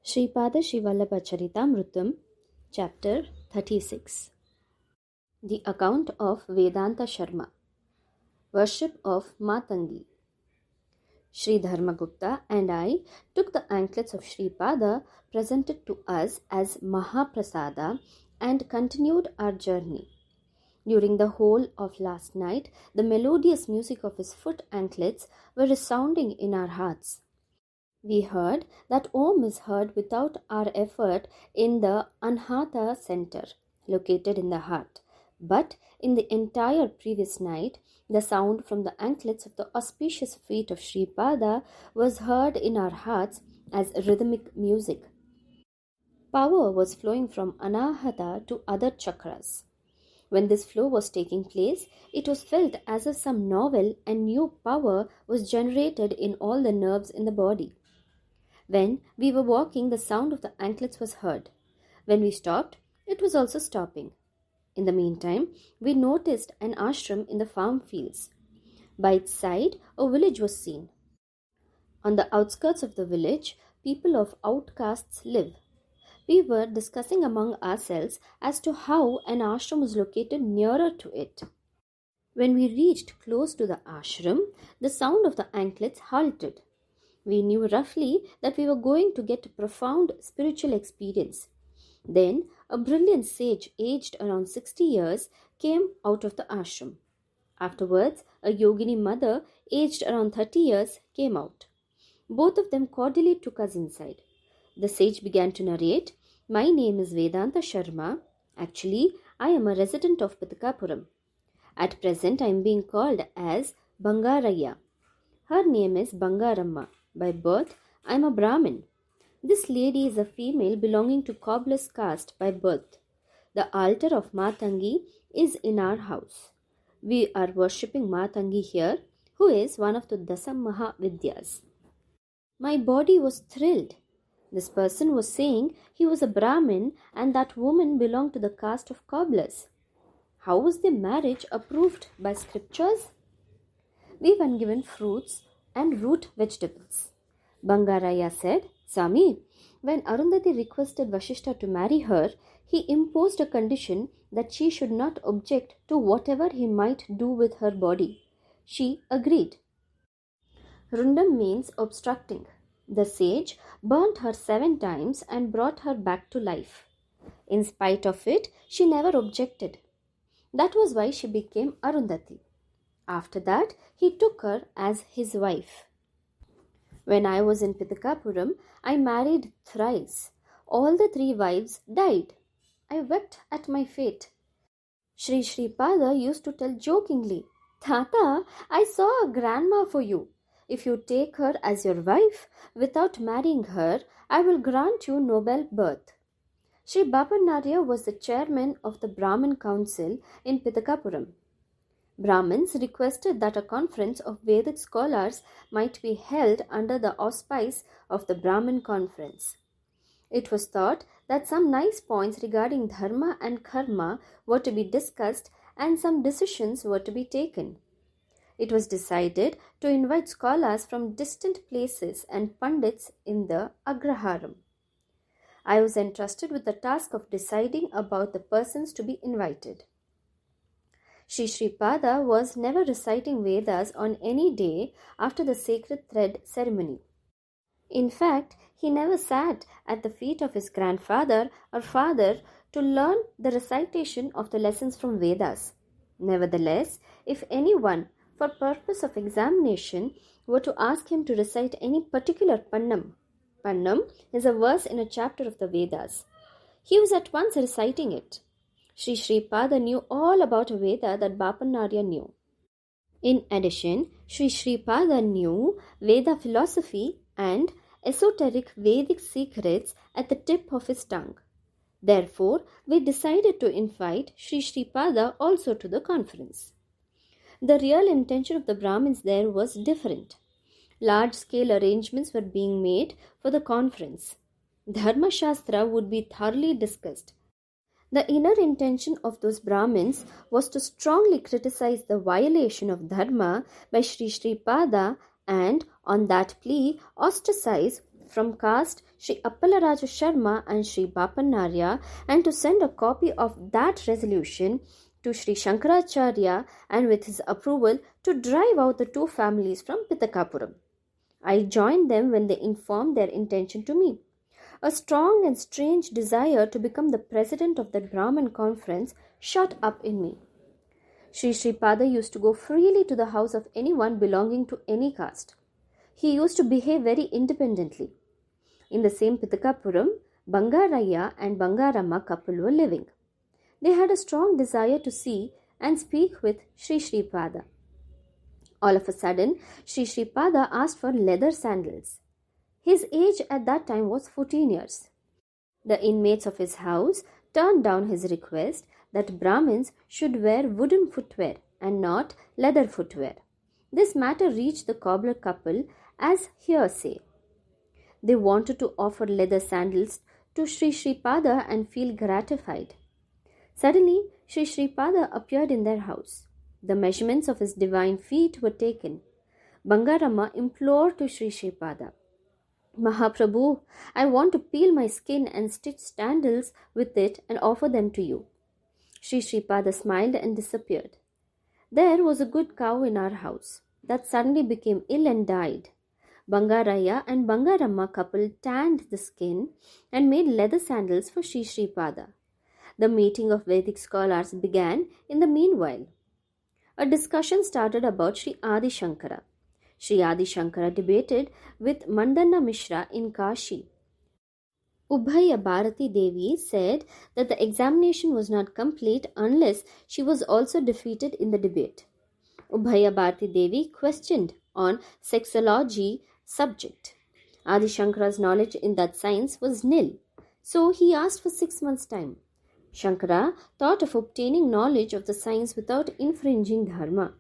Sripada Srivallabha Charitamrutam, Chapter 36. The Account of Vedanta Sarma. Worship of Maatangi. Sri Dharmagupta and I took the anklets of Sripada presented to us as Mahaprasada and continued our journey. During the whole of last night, the melodious music of his foot anklets were resounding in our hearts. We heard that Om is heard without our effort in the Anhata center, located in the heart. But in the entire previous night, the sound from the anklets of the auspicious feet of Sripada was heard in our hearts as rhythmic music. Power was flowing from Anahata to other chakras. When this flow was taking place, it was felt as if some novel and new power was generated in all the nerves in the body. When we were walking, the sound of the anklets was heard. When we stopped, it was also stopping. In the meantime, we noticed an ashram in the farm fields. By its side, a village was seen. On the outskirts of the village, people of outcasts live. We were discussing among ourselves as to how an ashram was located nearer to it. When we reached close to the ashram, the sound of the anklets halted. We knew roughly that we were going to get a profound spiritual experience. Then, a brilliant sage aged around 60 years came out of the ashram. Afterwards, a yogini mother aged around 30 years came out. Both of them cordially took us inside. The sage began to narrate, "My name is Vedanta Sarma. Actually, I am a resident of Pitakapuram. At present, I am being called as Bangaraya. Her name is Bangaramma. By birth, I am a Brahmin. This lady is a female belonging to cobbler's caste by birth. The altar of Maatangi is in our house. We are worshipping Maatangi here, who is one of the Dasam Mahavidyas." My body was thrilled. This person was saying he was a Brahmin and that woman belonged to the caste of cobblers. How was their marriage approved by scriptures? We were given fruits and root vegetables. Bangaraya said, "Sami, when Arundhati requested Vashishta to marry her, he imposed a condition that she should not object to whatever he might do with her body. She agreed." Rundam means obstructing. The sage burnt her 7 times and brought her back to life. In spite of it, she never objected. That was why she became Arundhati. After that, he took her as his wife. When I was in Pitakapuram, I married thrice. All the 3 wives died. I wept at my fate. Sri Sripada used to tell jokingly, "Tata, I saw a grandma for you. If you take her as your wife without marrying her, I will grant you noble birth." Sri Bapanarya was the chairman of the Brahmin Council in Pitakapuram. Brahmins requested that a conference of Vedic scholars might be held under the auspice of the Brahmin conference. It was thought that some nice points regarding dharma and karma were to be discussed and some decisions were to be taken. It was decided to invite scholars from distant places and pandits in the Agraharam. I was entrusted with the task of deciding about the persons to be invited. Sri Sripada was never reciting Vedas on any day after the sacred thread ceremony. In fact, he never sat at the feet of his grandfather or father to learn the recitation of the lessons from Vedas. Nevertheless, if anyone, for purpose of examination, were to ask him to recite any particular Pannam is a verse in a chapter of the Vedas, he was at once reciting it. Sri Sripada knew all about a Veda that Bapanarya knew. In addition, Sri Sripada knew Veda philosophy and esoteric Vedic secrets at the tip of his tongue. Therefore, we decided to invite Sri Sripada also to the conference. The real intention of the Brahmins there was different. Large-scale arrangements were being made for the conference. Dharma Shastra would be thoroughly discussed. The inner intention of those Brahmins was to strongly criticize the violation of Dharma by Sri Sripada and, on that plea, ostracize from caste Sri Appalaraja Sharma and Sri Bapannarya, and to send a copy of that resolution to Sri Shankaracharya, and with his approval to drive out the two families from Pitakapuram. I joined them when they informed their intention to me. A strong and strange desire to become the president of that Brahmin conference shot up in me. Sri Sripada used to go freely to the house of anyone belonging to any caste. He used to behave very independently. In the same Pitakapuram, Bangaraya and Bangaramma couple were living. They had a strong desire to see and speak with Sri Sripada. All of a sudden, Sri Sripada asked for leather sandals. His age at that time was 14 years. The inmates of his house turned down his request that Brahmins should wear wooden footwear and not leather footwear. This matter reached the cobbler couple as hearsay. They wanted to offer leather sandals to Sri Sripada and feel gratified. Suddenly, Sri Sripada appeared in their house. The measurements of his divine feet were taken. Bangaramma implored to Sri Sripada, Mahaprabhu, I want to peel my skin and stitch sandals with it and offer them to you. Sri Sripada smiled and disappeared. There was a good cow in our house that suddenly became ill and died. Bangaraya and Bangaramma couple tanned the skin and made leather sandals for Sri Sripada. The meeting of Vedic scholars began in the meanwhile. A discussion started about Sri Adi Shankara. Sri Adi Shankara debated with Mandana Mishra in Kashi. Ubhaya Bharati Devi said that the examination was not complete unless she was also defeated in the debate. Ubhaya Bharati Devi questioned on sexology subject. Adi Shankara's knowledge in that science was nil, so he asked for 6 months' time. Shankara thought of obtaining knowledge of the science without infringing dharma.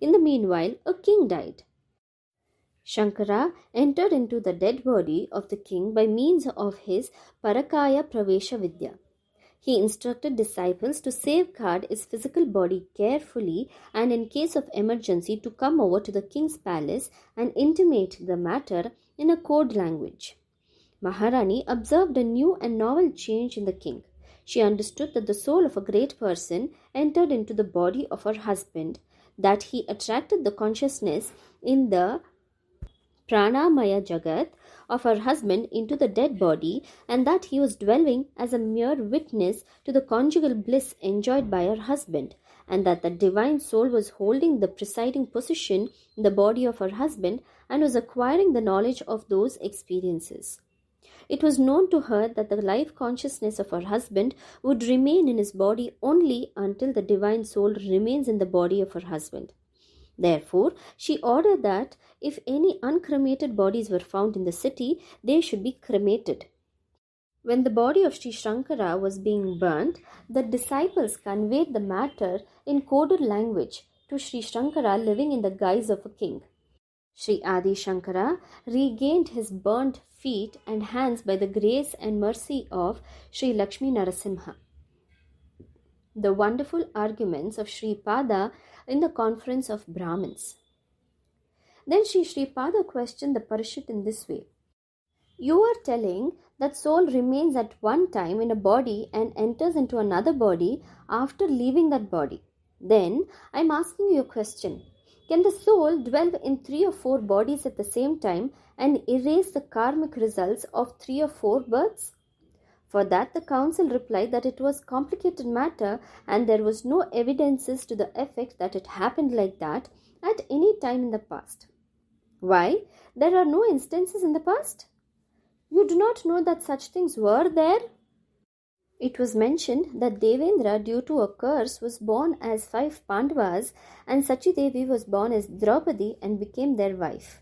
In the meanwhile, a king died. Shankara entered into the dead body of the king by means of his Parakaya Pravesha Vidya. He instructed disciples to safeguard his physical body carefully and in case of emergency to come over to the king's palace and intimate the matter in a code language. Maharani observed a new and novel change in the king. She understood that the soul of a great person entered into the body of her husband, that he attracted the consciousness in the Pranamaya Jagat of her husband into the dead body, and that he was dwelling as a mere witness to the conjugal bliss enjoyed by her husband, and that the divine soul was holding the presiding position in the body of her husband and was acquiring the knowledge of those experiences. It was known to her that the life consciousness of her husband would remain in his body only until the divine soul remains in the body of her husband. Therefore, she ordered that if any uncremated bodies were found in the city, they should be cremated. When the body of Sri Shankara was being burnt, the disciples conveyed the matter in coded language to Sri Shankara living in the guise of a king. Sri Adi Shankara regained his burnt feet and hands by the grace and mercy of Sri Lakshmi Narasimha. The wonderful arguments of Sri Pada in the conference of Brahmins. Then Sri Pada questioned the Parishit in this way. You are telling that soul remains at one time in a body and enters into another body after leaving that body. Then I am asking you a question. Can the soul dwell in 3 or 4 bodies at the same time and erase the karmic results of 3 or 4 births? For that the council replied that it was complicated matter and there was no evidences to the effect that it happened like that at any time in the past. Why? There are no instances in the past? You do not know that such things were there? It was mentioned that Devendra, due to a curse, was born as 5 Pandavas and Sachi Devi was born as Draupadi and became their wife.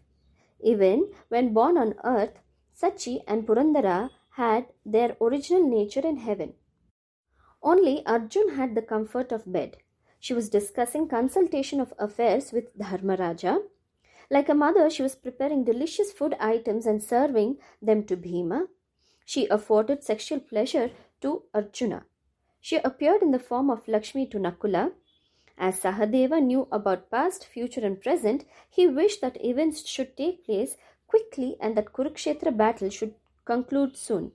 Even when born on earth, Sachi and Purandara had their original nature in heaven. Only Arjun had the comfort of bed. She was discussing consultation of affairs with Dharmaraja. Like a mother, she was preparing delicious food items and serving them to Bhima. She afforded sexual pleasure to Arjuna. She appeared in the form of Lakshmi to Nakula. As Sahadeva knew about past, future and present, he wished that events should take place quickly and that Kurukshetra battle should conclude soon.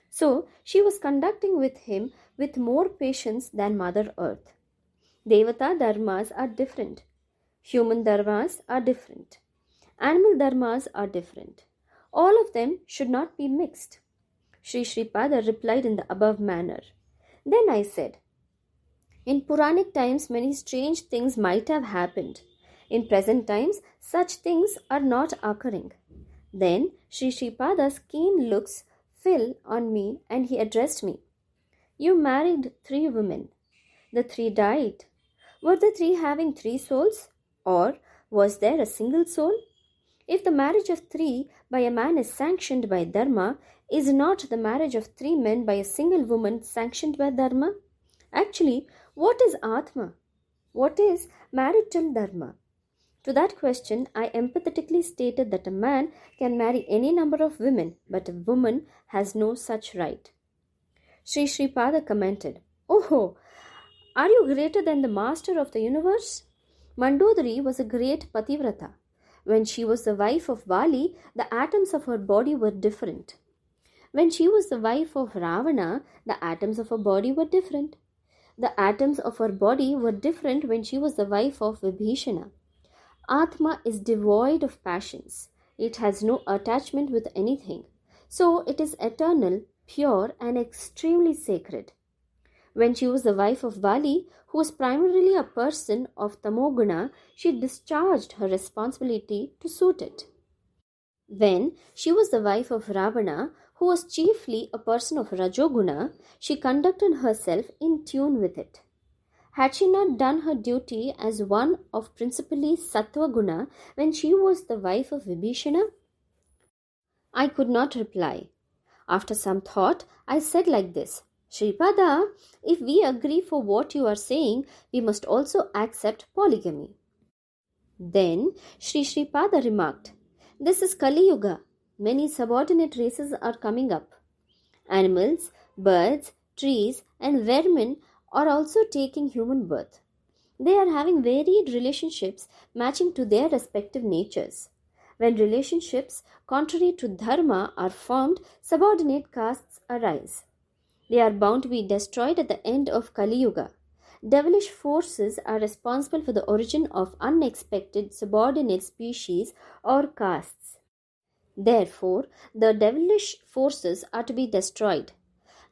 So she was conducting with him with more patience than Mother Earth. Devata dharmas are different. Human dharmas are different. Animal dharmas are different. All of them should not be mixed. Sri Sripada replied in the above manner. Then I said, in Puranic times many strange things might have happened. In present times such things are not occurring. Then Sri Sripada's keen looks fell on me and he addressed me. You married 3 women. The 3 died. Were the 3 having 3 souls? Or was there a single soul? If the marriage of 3 by a man is sanctioned by Dharma, is not the marriage of 3 men by a single woman sanctioned by Dharma? Actually, what is Atma? What is marital Dharma? To that question, I empathetically stated that a man can marry any number of women, but a woman has no such right. Sri Sripada commented, Oh, are you greater than the master of the universe? Mandodari was a great pativrata. When she was the wife of Bali, the atoms of her body were different. When she was the wife of Ravana, the atoms of her body were different. The atoms of her body were different when she was the wife of Vibhishana. Atma is devoid of passions. It has no attachment with anything. So it is eternal, pure, and extremely sacred. When she was the wife of Bali, who was primarily a person of Tamoguna, she discharged her responsibility to suit it. When she was the wife of Ravana, who was chiefly a person of Rajoguna, she conducted herself in tune with it. Had she not done her duty as one of principally Sattva Guna when she was the wife of Vibhishana? I could not reply. After some thought, I said like this, Sripada, if we agree for what you are saying, we must also accept polygamy. Then Sri Sripada remarked, This is Kali Yuga. Many subordinate races are coming up. Animals, birds, trees, and vermin are also taking human birth. They are having varied relationships matching to their respective natures. When relationships contrary to dharma are formed, subordinate castes arise. They are bound to be destroyed at the end of Kali Yuga. Devilish forces are responsible for the origin of unexpected subordinate species or castes. Therefore, the devilish forces are to be destroyed.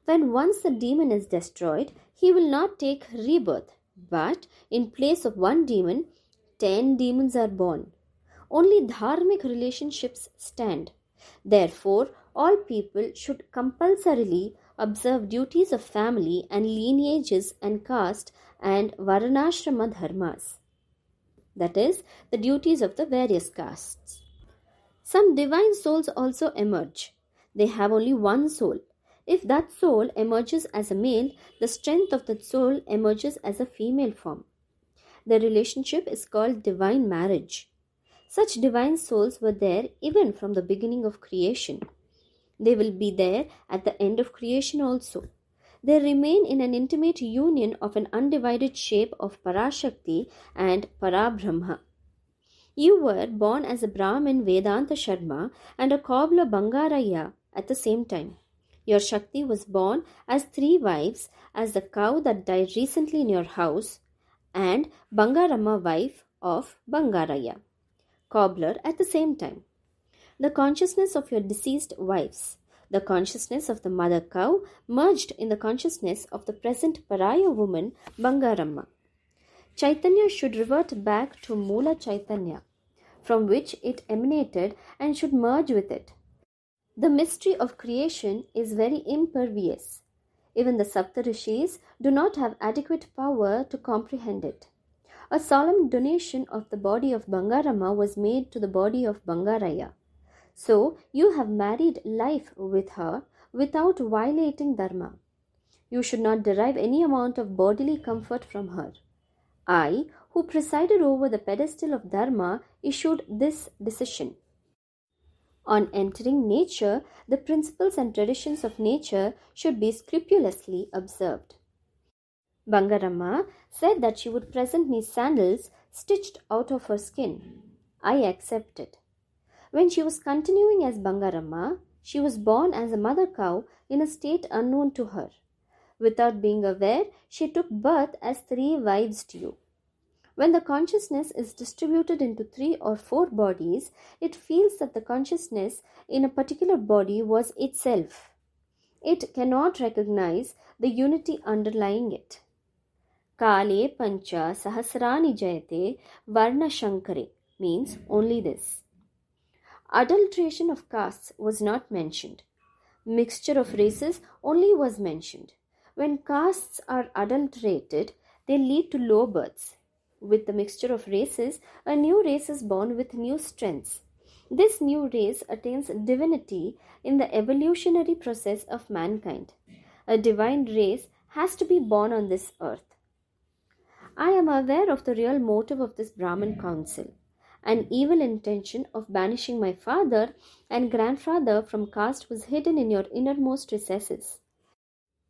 When once the demon is destroyed, he will not take rebirth, but in place of 1 demon, 10 demons are born. Only dharmic relationships stand. Therefore, all people should compulsorily observe duties of family and lineages and caste and varnashrama dharmas. That is, the duties of the various castes. Some divine souls also emerge. They have only 1 soul. If that soul emerges as a male, the strength of that soul emerges as a female form. The relationship is called divine marriage. Such divine souls were there even from the beginning of creation. They will be there at the end of creation also. They remain in an intimate union of an undivided shape of Parashakti and Parabrahma. You were born as a Brahmin Vedanta Sarma and a cobbler Bangaraya at the same time. Your Shakti was born as 3 wives, as the cow that died recently in your house, and Bangarama wife of Bangaraya, cobbler at the same time. The consciousness of your deceased wives, the consciousness of the mother cow merged in the consciousness of the present Paraya woman Bangarama. Chaitanya should revert back to Moola Chaitanya, from which it emanated, and should merge with it. The mystery of creation is very impervious. Even the Saptarishis do not have adequate power to comprehend it. A solemn donation of the body of Bangarama was made to the body of Bangaraya. So you have married life with her without violating Dharma. You should not derive any amount of bodily comfort from her. I, who presided over the pedestal of Dharma, issued this decision. On entering nature, the principles and traditions of nature should be scrupulously observed. Bangarama said that she would present me sandals stitched out of her skin. I accepted. When she was continuing as Bangaramma, she was born as a mother cow in a state unknown to her. Without being aware, she took birth as 3 wives to you. When the consciousness is distributed into 3 or 4 bodies, it feels that the consciousness in a particular body was itself. It cannot recognize the unity underlying it. Kale pancha sahasrani jayate varna shankare means only this. Adulteration of castes was not mentioned. Mixture of races only was mentioned. When castes are adulterated, they lead to low births. With the mixture of races, a new race is born with new strengths. This new race attains divinity in the evolutionary process of mankind. A divine race has to be born on this earth. I am aware of the real motive of this Brahmin council. An evil intention of banishing my father and grandfather from caste was hidden in your innermost recesses.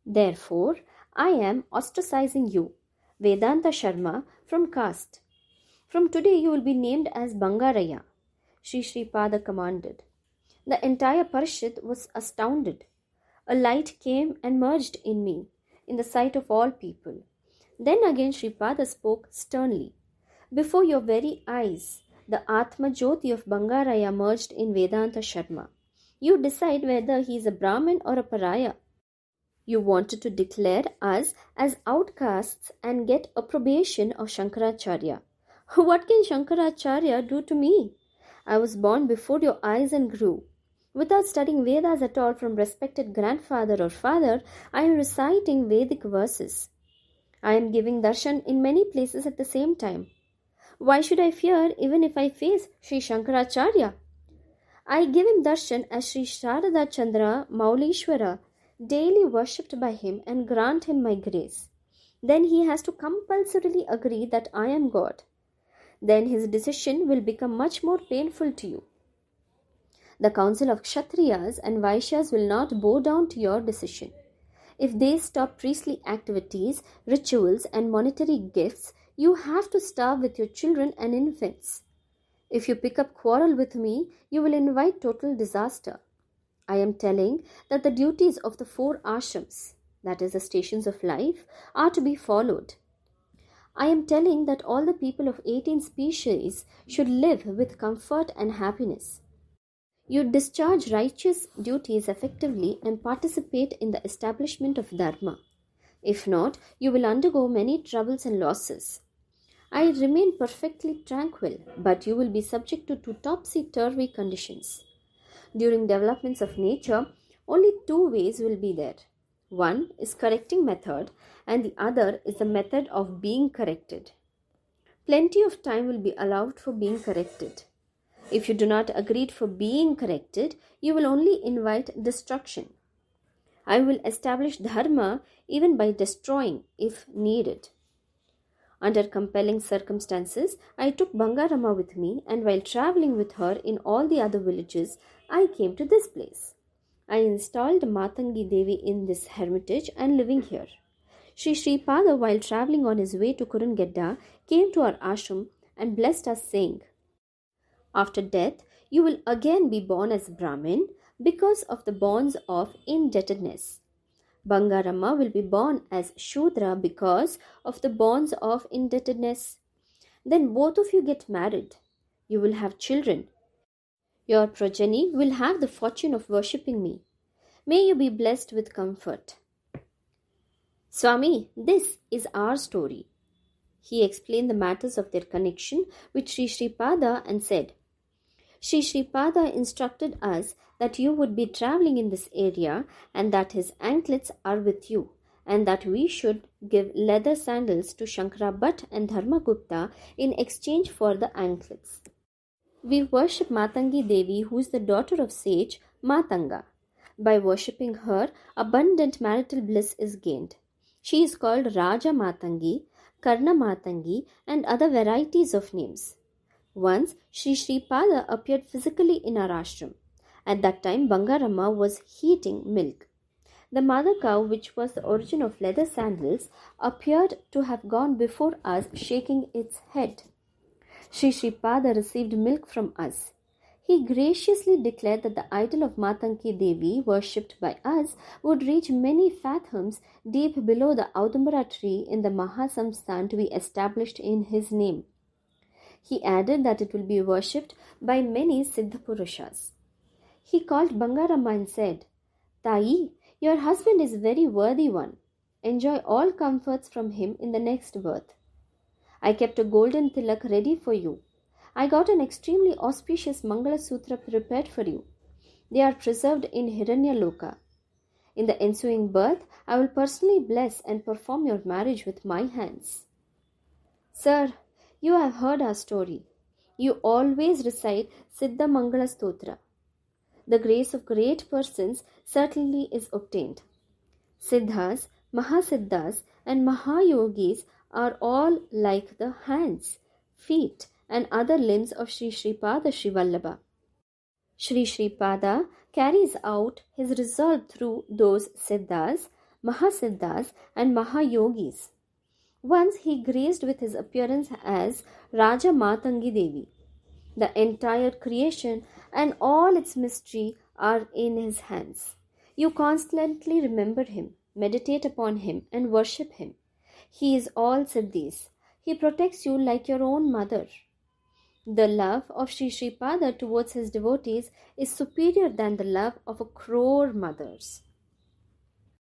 Therefore, I am ostracizing you, Vedanta Sarma, from caste. From today you will be named as Bangaraya, Sri Pada commanded. The entire Parishad was astounded. A light came and merged in me, in the sight of all people. Then again Sri Pada spoke sternly. Before your very eyes, the Atma Jyoti of Bangaraya merged in Vedanta Sarma. You decide whether he is a Brahmin or a Pariah. You wanted to declare us as outcasts and get approbation of Shankaracharya. What can Shankaracharya do to me? I was born before your eyes and grew. Without studying Vedas at all from respected grandfather or father, I am reciting Vedic verses. I am giving darshan in many places at the same time. Why should I fear even if I face Sri Shankaracharya? I give him darshan as Sri Sharada Chandra Maulishwara, daily worshipped by him, and grant him my grace. Then he has to compulsorily agree that I am God. Then his decision will become much more painful to you. The council of Kshatriyas and Vaishyas will not bow down to your decision. If they stop priestly activities, rituals, and monetary gifts, you have to starve with your children and infants. If you pick up quarrel with me, you will invite total disaster. I am telling that the duties of the 4 ashrams, that is the stations of life, are to be followed. I am telling that all the people of 18 species should live with comfort and happiness. You discharge righteous duties effectively and participate in the establishment of dharma. If not, you will undergo many troubles and losses. I remain perfectly tranquil, but you will be subject to 2 topsy-turvy conditions. During developments of nature, only 2 ways will be there. One is correcting method and the other is the method of being corrected. Plenty of time will be allowed for being corrected. If you do not agree for being corrected, you will only invite destruction. I will establish dharma even by destroying if needed. Under compelling circumstances, I took Bangarama with me, and while traveling with her in all the other villages, I came to this place. I installed Maatangi Devi in this hermitage and living here. Sri Pada, while traveling on his way to Kurungedda, came to our ashram and blessed us, saying, after death, you will again be born as Brahmin because of the bonds of indebtedness. Bangarama will be born as Shudra because of the bonds of indebtedness. Then both of you get married. You will have children. Your progeny will have the fortune of worshipping me. May you be blessed with comfort. Swami, this is our story. He explained the matters of their connection with Sri Pada and said, Sri Pada instructed us that you would be travelling in this area and that his anklets are with you, and that we should give leather sandals to Shankara Bhatt and Dharmagupta in exchange for the anklets. We worship Maatangi Devi, who is the daughter of sage Matanga. By worshipping her, abundant marital bliss is gained. She is called Raja Maatangi, Karna Maatangi, and other varieties of names. Once, Sri Pada appeared physically in our ashram. At that time, Bangarama was heating milk. The mother cow, which was the origin of leather sandals, appeared to have gone before us, shaking its head. Sri Pada received milk from us. He graciously declared that the idol of Maatangi Devi worshipped by us would reach many fathoms deep below the Audambara tree in the Mahasamsthan to be established in his name. He added that it will be worshipped by many Siddha Purushas. He called Bangaramma and said, "Tai, your husband is a very worthy one. Enjoy all comforts from him in the next birth. I kept a golden tilak ready for you. I got an extremely auspicious Mangala Sutra prepared for you. They are preserved in Hiranyaloka. In the ensuing birth, I will personally bless and perform your marriage with my hands." Sir, you have heard our story. You always recite Siddha Mangala Stotra. The grace of great persons certainly is obtained. Siddhas, Mahasiddhas, and Mahayogis are all like the hands, feet, and other limbs of Sri Sripada Srivallabha. Sri Sripada carries out his resolve through those Siddhas, Mahasiddhas, and Mahayogis. Once he graced with his appearance as Raja Maatangi Devi. The entire creation and all its mystery are in his hands. You constantly remember him, meditate upon him, and worship him. He is all Siddhis. He protects you like your own mother. The love of Sri Sripada towards his devotees is superior than the love of 1,000,000 mothers.